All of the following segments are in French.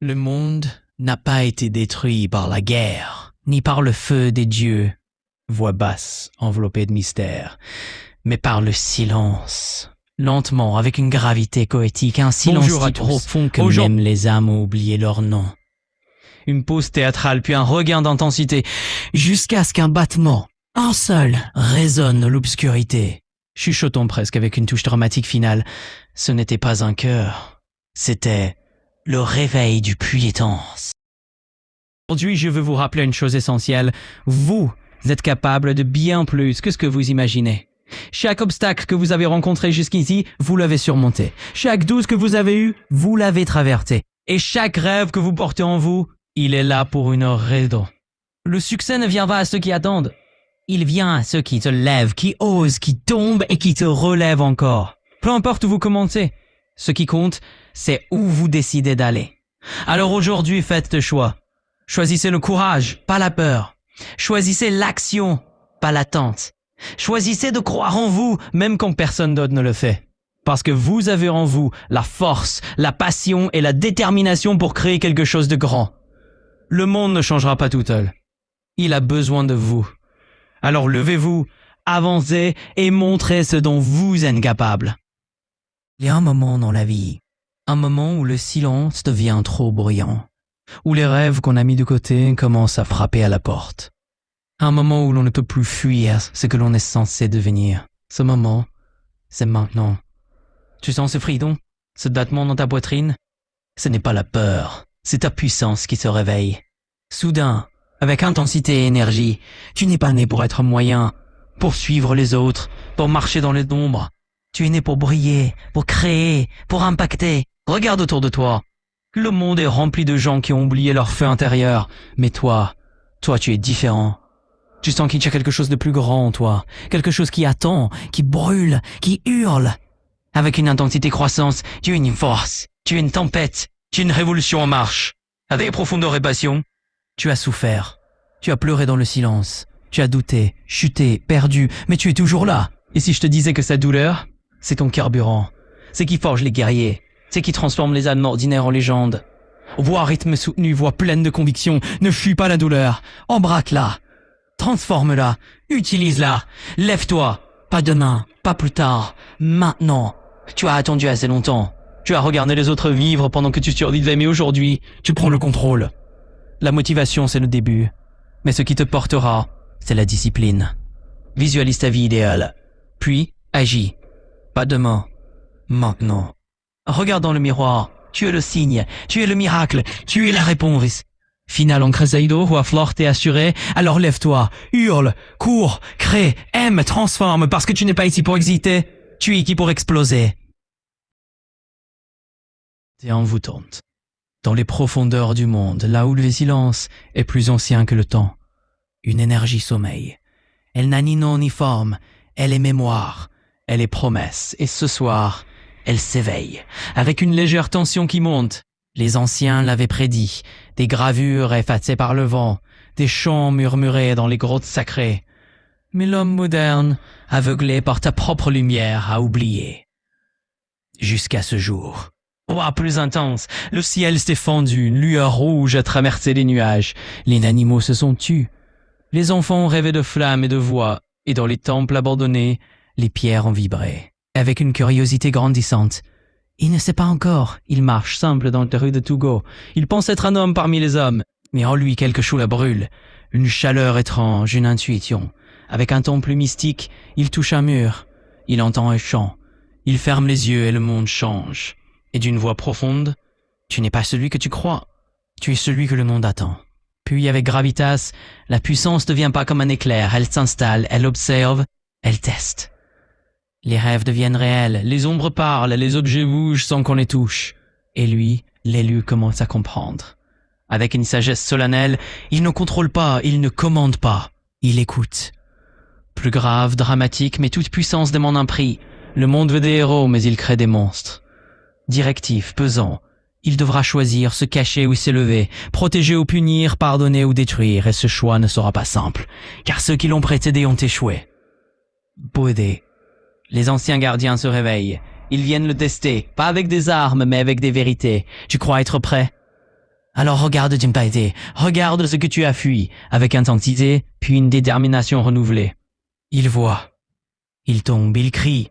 Le monde n'a pas été détruit par la guerre, ni par le feu des dieux, voix basse enveloppée de mystère, mais par le silence. Lentement, avec une gravité poétique, un silence si profond que même les âmes ont oublié leur nom. Une pause théâtrale, puis un regain d'intensité, jusqu'à ce qu'un battement, un seul, résonne dans l'obscurité. Chuchotons presque avec une touche dramatique finale. Ce n'était pas un cœur, c'était le réveil du puissance. Aujourd'hui, je veux vous rappeler une chose essentielle. Vous êtes capable de bien plus que ce que vous imaginez. Chaque obstacle que vous avez rencontré jusqu'ici, vous l'avez surmonté. Chaque doute que vous avez eu, vous l'avez traversé. Et chaque rêve que vous portez en vous, il est là pour une raison. Le succès ne vient pas à ceux qui attendent. Il vient à ceux qui se lèvent, qui osent, qui tombent et qui te relèvent encore. Peu importe où vous commencez, ce qui compte, c'est où vous décidez d'aller. Alors aujourd'hui, faites le choix. Choisissez le courage, pas la peur. Choisissez l'action, pas l'attente. Choisissez de croire en vous, même quand personne d'autre ne le fait. Parce que vous avez en vous la force, la passion et la détermination pour créer quelque chose de grand. Le monde ne changera pas tout seul. Il a besoin de vous. Alors levez-vous, avancez et montrez ce dont vous êtes capable. Il y a un moment dans la vie, un moment où le silence devient trop bruyant, où les rêves qu'on a mis de côté commencent à frapper à la porte. Un moment où l'on ne peut plus fuir ce que l'on est censé devenir. Ce moment, c'est maintenant. Tu sens ce frisson, ce battement dans ta poitrine? Ce n'est pas la peur, c'est ta puissance qui se réveille. Soudain, avec intensité et énergie, tu n'es pas né pour être moyen, pour suivre les autres, pour marcher dans les ombres. Tu es né pour briller, pour créer, pour impacter. Regarde autour de toi. Le monde est rempli de gens qui ont oublié leur feu intérieur. Mais toi, tu es différent. Tu sens qu'il y a quelque chose de plus grand en toi, quelque chose qui attend, qui brûle, qui hurle. Avec une intensité croissante, tu es une force, tu es une tempête, tu es une révolution en marche. Avec profondeur et passion, tu as souffert, tu as pleuré dans le silence, tu as douté, chuté, perdu, mais tu es toujours là. Et si je te disais que cette douleur, c'est ton carburant, c'est qui forge les guerriers, c'est qui transforme les âmes ordinaires en légendes. Voix à rythme soutenu, voix pleine de conviction, ne fuis pas la douleur, embraque-la. Transforme-la, utilise-la, lève-toi, pas demain, pas plus tard, maintenant. Tu as attendu assez longtemps, tu as regardé les autres vivre pendant que tu survivais, mais aujourd'hui, tu prends le contrôle. La motivation, c'est le début, mais ce qui te portera, c'est la discipline. Visualise ta vie idéale, puis agis. Pas demain, maintenant. Regarde dans le miroir, tu es le signe, tu es le miracle, tu es la réponse. Final en crescendo, voix forte et assurée, alors lève-toi, hurle, cours, crée, aime, transforme, parce que tu n'es pas ici pour exister, tu es ici pour exploser. C'est envoûtante. Dans les profondeurs du monde, là où le silence est plus ancien que le temps, une énergie sommeille. Elle n'a ni nom ni forme, elle est mémoire, elle est promesse, et ce soir, elle s'éveille, avec une légère tension qui monte. Les anciens l'avaient prédit, des gravures effacées par le vent, des chants murmurés dans les grottes sacrées. Mais l'homme moderne, aveuglé par ta propre lumière, a oublié. Jusqu'à ce jour. Ouah, plus intense, le ciel s'est fendu, une lueur rouge a traversé les nuages, les animaux se sont tus. Les enfants ont rêvé de flammes et de voix, et dans les temples abandonnés, les pierres ont vibré. Avec une curiosité grandissante, il ne sait pas encore, il marche simple dans les rues de Togo. Il pense être un homme parmi les hommes, mais en lui quelque chose la brûle. Une chaleur étrange, une intuition. Avec un ton plus mystique, il touche un mur. Il entend un chant. Il ferme les yeux et le monde change. Et d'une voix profonde, tu n'es pas celui que tu crois. Tu es celui que le monde attend. Puis avec gravitas, la puissance ne vient pas comme un éclair. Elle s'installe, elle observe, elle teste. Les rêves deviennent réels, les ombres parlent, les objets bougent sans qu'on les touche. Et lui, l'élu, commence à comprendre. Avec une sagesse solennelle, il ne contrôle pas, il ne commande pas, il écoute. Plus grave, dramatique, mais toute puissance demande un prix. Le monde veut des héros, mais il crée des monstres. Directif, pesant, il devra choisir, se cacher ou s'élever, protéger ou punir, pardonner ou détruire, et ce choix ne sera pas simple, car ceux qui l'ont précédé ont échoué. Bodé. Les anciens gardiens se réveillent. Ils viennent le tester, pas avec des armes, mais avec des vérités. Tu crois être prêt? Alors regarde Jinpaite, regarde ce que tu as fui, avec intensité, puis une détermination renouvelée. Il voit. Il tombe, il crie.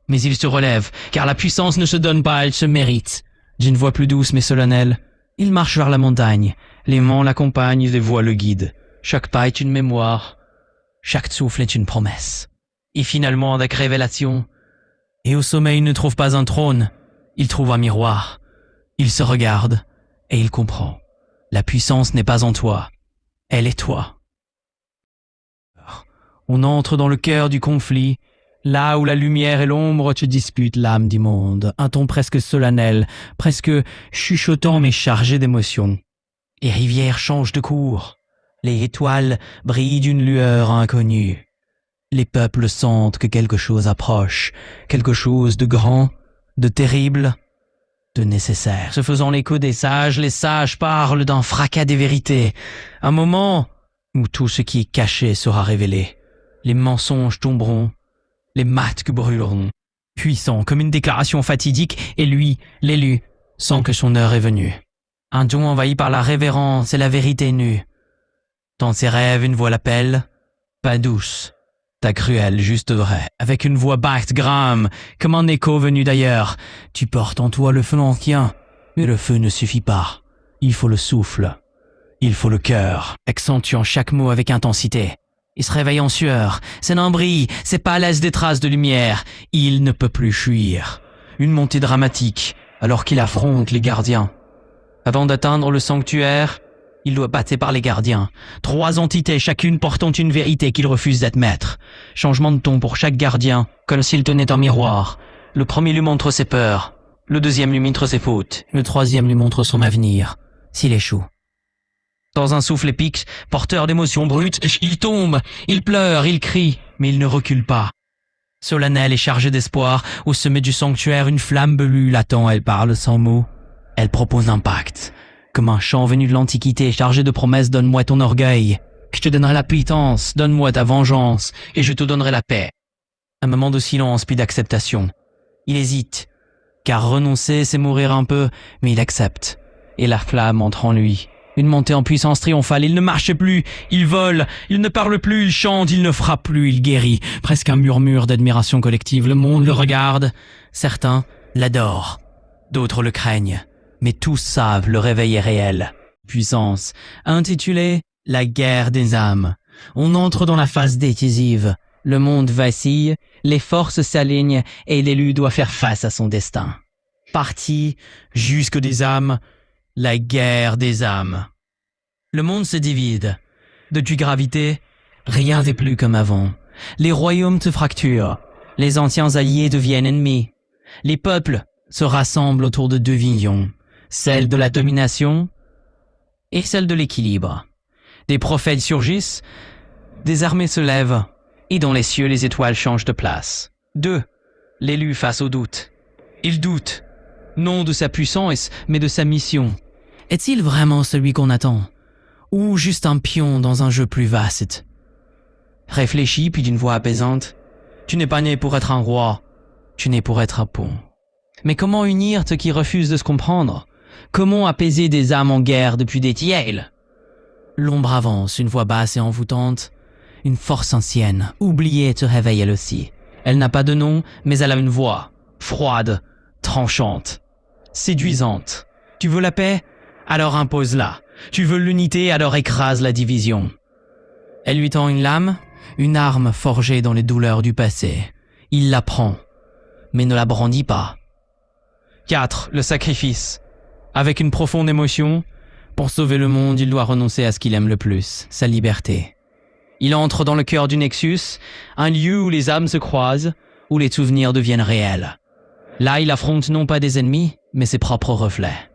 Mais il se relève, car la puissance ne se donne pas, elle se mérite. D'une voix plus douce mais solennelle, il marche vers la montagne. Les vents l'accompagnent, les voix le guident. Chaque pas est une mémoire. Chaque souffle est une promesse. Et finalement, avec révélation. Et au sommet, il ne trouve pas un trône. Il trouve un miroir. Il se regarde. Et il comprend. La puissance n'est pas en toi. Elle est toi. On entre dans le cœur du conflit, là où la lumière et l'ombre se disputent l'âme du monde. Un ton presque solennel, presque chuchotant mais chargé d'émotion. Les rivières changent de cours. Les étoiles brillent d'une lueur inconnue. Les peuples sentent que quelque chose approche, quelque chose de grand, de terrible, de nécessaire. Se faisant l'écho des sages, les sages parlent d'un fracas des vérités. Un moment où tout ce qui est caché sera révélé. Les mensonges tomberont, les masques brûleront. Puissant comme une déclaration fatidique, et lui, l'élu, sent que son heure est venue. Un don envahi par la révérence et la vérité nue. Dans ses rêves, une voix l'appelle, pas douce, ta cruelle, juste vraie, avec une voix basse, grave, comme un écho venu d'ailleurs. Tu portes en toi le feu ancien, mais le feu ne suffit pas. Il faut le souffle, il faut le cœur, accentuant chaque mot avec intensité. Il se réveille en sueur, ses nains brillent, ses pas laissent des traces de lumière. Il ne peut plus fuir. Une montée dramatique, alors qu'il affronte les gardiens. Avant d'atteindre le sanctuaire, il doit passer par les gardiens. 3 entités, chacune portant une vérité qu'il refuse d'admettre. Changement de ton pour chaque gardien, comme s'il tenait un miroir. Le premier lui montre ses peurs. Le deuxième lui montre ses fautes. Le troisième lui montre son avenir, s'il échoue. Dans un souffle épique, porteur d'émotions brutes, il tombe, il pleure, il crie, mais il ne recule pas. Solennel et chargé d'espoir, au sommet du sanctuaire, une flamme belue l'attend, elle parle sans mots. Elle propose un pacte. Comme un chant venu de l'Antiquité chargé de promesses, donne-moi ton orgueil. Je te donnerai la puissance, donne-moi ta vengeance, et je te donnerai la paix. Un moment de silence puis d'acceptation. Il hésite, car renoncer c'est mourir un peu, mais il accepte. Et la flamme entre en lui. Une montée en puissance triomphale, il ne marche plus, il vole, il ne parle plus, il chante, il ne frappe plus, il guérit. Presque un murmure d'admiration collective, le monde le regarde. Certains l'adorent, d'autres le craignent. Mais tous savent le réveil est réel. Puissance, intitulée « La guerre des âmes ». On entre dans la phase décisive. Le monde vacille, les forces s'alignent et l'élu doit faire face à son destin. Parti jusque des âmes, la guerre des âmes. Le monde se divide. Depuis gravité, rien n'est plus comme avant. Les royaumes se fracturent. Les anciens alliés deviennent ennemis. Les peuples se rassemblent autour de 2 visions. Celle de la domination et celle de l'équilibre. Des prophètes surgissent, des armées se lèvent, et dans les cieux les étoiles changent de place. 2. L'élu face au doute. Il doute, non de sa puissance, mais de sa mission. Est-il vraiment celui qu'on attend? Ou juste un pion dans un jeu plus vaste? Réfléchis puis d'une voix apaisante. Tu n'es pas né pour être un roi, tu n'es pour être un pont. Mais comment unir ceux qui refusent de se comprendre? Comment apaiser des âmes en guerre depuis des siècles? L'ombre avance, une voix basse et envoûtante. Une force ancienne, oubliée, te réveille elle aussi. Elle n'a pas de nom, mais elle a une voix. Froide, tranchante, séduisante. Tu veux la paix? Alors impose-la. Tu veux l'unité? Alors écrase la division. Elle lui tend une lame, une arme forgée dans les douleurs du passé. Il la prend, mais ne la brandit pas. 4. Le sacrifice. Avec une profonde émotion, pour sauver le monde, il doit renoncer à ce qu'il aime le plus, sa liberté. Il entre dans le cœur du Nexus, un lieu où les âmes se croisent, où les souvenirs deviennent réels. Là, il affronte non pas des ennemis, mais ses propres reflets.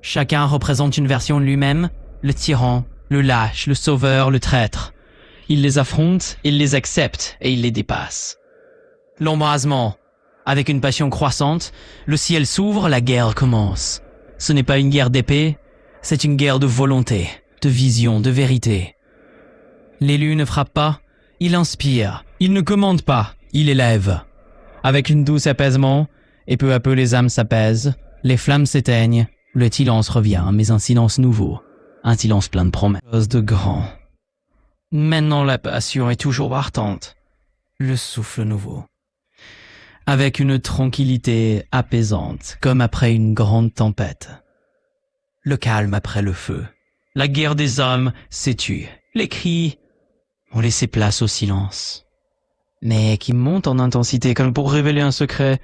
Chacun représente une version de lui-même, le tyran, le lâche, le sauveur, le traître. Il les affronte, il les accepte et il les dépasse. L'embrasement. Avec une passion croissante, le ciel s'ouvre, la guerre commence. Ce n'est pas une guerre d'épée, c'est une guerre de volonté, de vision, de vérité. L'élu ne frappe pas, il inspire, il ne commande pas, il élève. Avec une douce apaisement, et peu à peu les âmes s'apaisent, les flammes s'éteignent, Le silence revient, mais un silence nouveau. Un silence plein de promesses de grand. Maintenant la passion est toujours ardente. Le souffle nouveau. Avec une tranquillité apaisante, comme après une grande tempête. Le calme après le feu. La guerre des âmes s'est tue. Les cris ont laissé place au silence. Mais qui monte en intensité comme pour révéler un secret.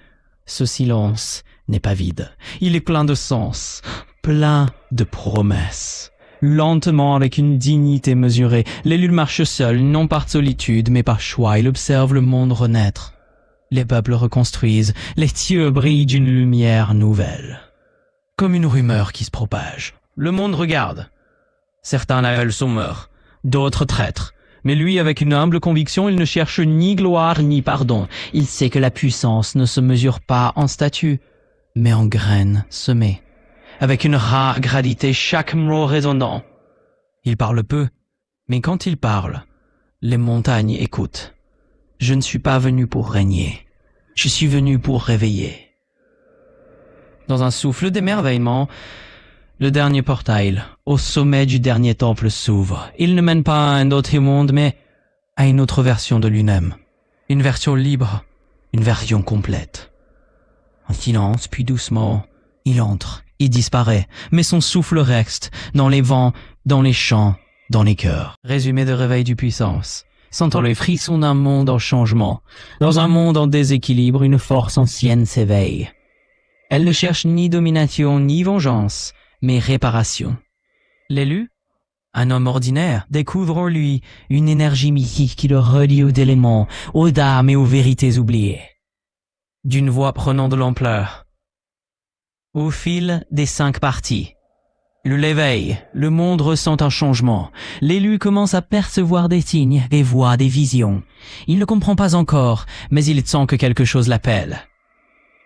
Ce silence n'est pas vide. Il est plein de sens, plein de promesses. Lentement, avec une dignité mesurée, l'élu marche seul, non par solitude, mais par choix. Il observe le monde renaître. Les peuples reconstruisent, les cieux brillent d'une lumière nouvelle. Comme une rumeur qui se propage. Le monde regarde. Certains là sont morts, d'autres traîtres. Mais lui, avec une humble conviction, il ne cherche ni gloire ni pardon. Il sait que la puissance ne se mesure pas en statut, mais en graines semées. Avec une rare gravité, chaque mot résonnant. Il parle peu, mais quand il parle, les montagnes écoutent. Je ne suis pas venu pour régner, je suis venu pour réveiller. Dans un souffle d'émerveillement, le dernier portail, au sommet du dernier temple s'ouvre. Il ne mène pas à un autre monde, mais à une autre version de lui-même. Une version libre, une version complète. En silence, puis doucement, il entre. Il disparaît, mais son souffle reste, dans les vents, dans les champs, dans les cœurs. Résumé de réveil du puissance. Sentant les frissons d'un monde en changement. Dans un monde en déséquilibre, une force ancienne s'éveille. Elle ne cherche ni domination ni vengeance, mais réparation. L'élu, un homme ordinaire, découvre en lui une énergie mystique qui le relie aux éléments, aux dames et aux vérités oubliées. D'une voix prenant de l'ampleur. Au fil des 5 parties, l'éveil, le monde ressent un changement. L'élu commence à percevoir des signes, des voix, des visions. Il ne comprend pas encore, mais il sent que quelque chose l'appelle.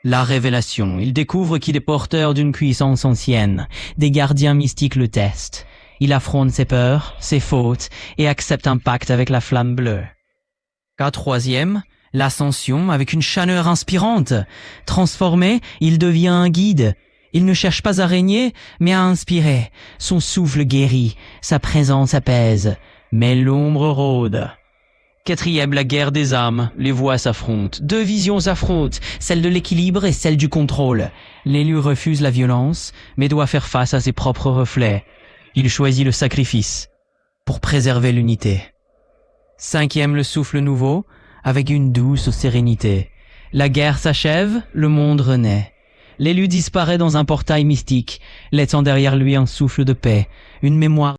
La révélation, il découvre qu'il est porteur d'une puissance ancienne. Des gardiens mystiques le testent. Il affronte ses peurs, ses fautes, et accepte un pacte avec la flamme bleue. Cas 3e, l'ascension avec une chaleur inspirante. Transformé, il devient un guide. Il ne cherche pas à régner, mais à inspirer. Son souffle guérit, sa présence apaise, mais l'ombre rôde. 4e, la guerre des âmes. Les voix s'affrontent. 2 visions s'affrontent, celle de l'équilibre et celle du contrôle. L'élu refuse la violence, mais doit faire face à ses propres reflets. Il choisit le sacrifice pour préserver l'unité. 5e, le souffle nouveau, avec une douce sérénité. La guerre s'achève, le monde renaît. L'élu disparaît dans un portail mystique, laissant derrière lui un souffle de paix, une mémoire